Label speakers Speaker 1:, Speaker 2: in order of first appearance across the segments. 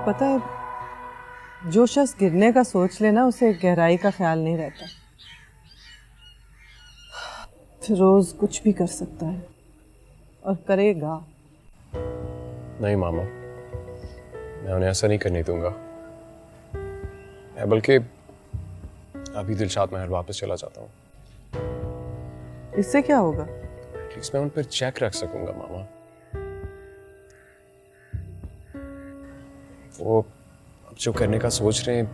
Speaker 1: पता है, जो शख्स गिरने का सोच लेना उसे गहराई का ख्याल नहीं रहता। फिरोज कुछ भी कर सकता है और करेगा।
Speaker 2: नहीं मामा, मैं उन्हें ऐसा नहीं करने दूंगा। मैं बल्कि अभी दिलशाद महल वापस चला जाता हूँ।
Speaker 1: इससे क्या होगा?
Speaker 2: एटलीस्ट मैं उन पर चेक रख सकूंगा मामा। वो अब जो करने का सोच रहे हैं।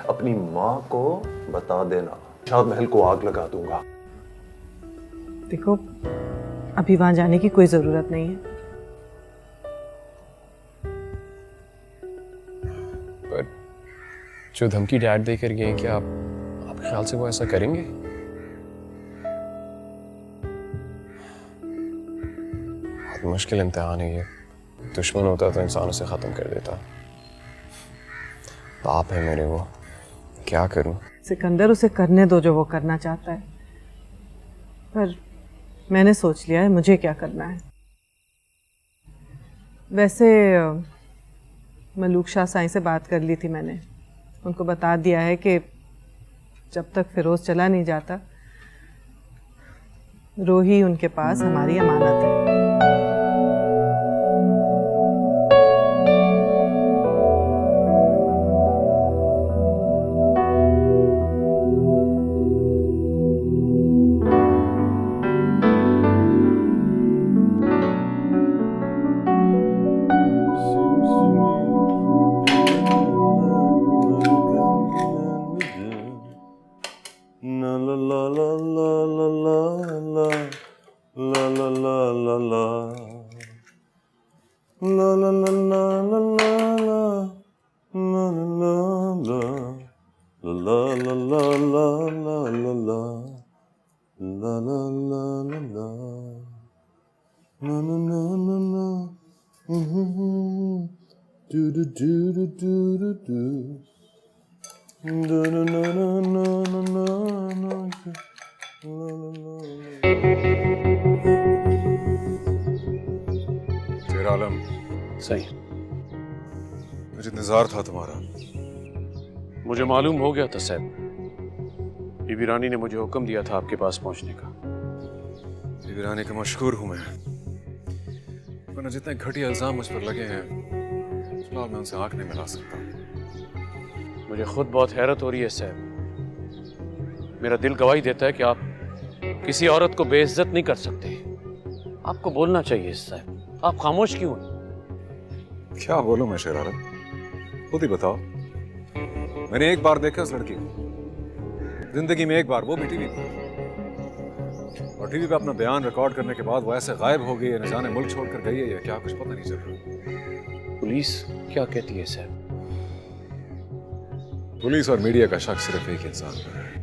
Speaker 3: अपनी माँ को बता देना, शाद महल को आग लगा दूंगा।
Speaker 1: देखो, अभी वहां जाने की कोई जरूरत नहीं है।
Speaker 2: पर जो धमकी डैड देकर गए, क्या आपके ख्याल से वो ऐसा करेंगे? बहुत मुश्किल इम्तिहान है ये। दुश्मन होता तो इंसान उसे खत्म कर देता। बाप है मेरे वो, क्या करूं?
Speaker 1: सिकंदर, उसे करने दो जो वो करना चाहता है। पर मैंने सोच लिया है मुझे क्या करना है। वैसे मलूक शाह साईं से बात कर ली थी मैंने। उनको बता दिया है कि जब तक फिरोज चला नहीं जाता, रोही उनके पास हमारी अमानत है।
Speaker 4: आलम,
Speaker 2: सही,
Speaker 4: मुझे इंतजार था तुम्हारा।
Speaker 2: मुझे मालूम हो गया था साहब। बीबी रानी ने मुझे हुक्म दिया था आपके पास पहुंचने का।
Speaker 4: बीबी रानी का मशहूर हूं मैं, वरना जितने घटिया इल्जाम मुझ पर लगे हैं, फिलहाल मैं उनसे आंख नहीं मिला सकता।
Speaker 2: मुझे खुद बहुत हैरत हो रही है साहब। मेरा दिल गवाही देता है कि आप किसी औरत को बेइज्जत नहीं कर सकते। आपको बोलना चाहिए साहब। आप खामोश क्यों हैं?
Speaker 4: क्या बोलूं मैं शेर आलम, खुद ही बताओ। मैंने एक बार देखा उस लड़की को, जिंदगी में एक बार, वो भी टीवी पर। और टीवी पे अपना बयान रिकॉर्ड करने के बाद वो ऐसे गायब हो गई है, न जाने मुल्क छोड़कर गई है या क्या, कुछ पता नहीं चल रहा।
Speaker 2: पुलिस क्या कहती है साहब?
Speaker 4: पुलिस और मीडिया का शक सिर्फ एक इंसान पर है,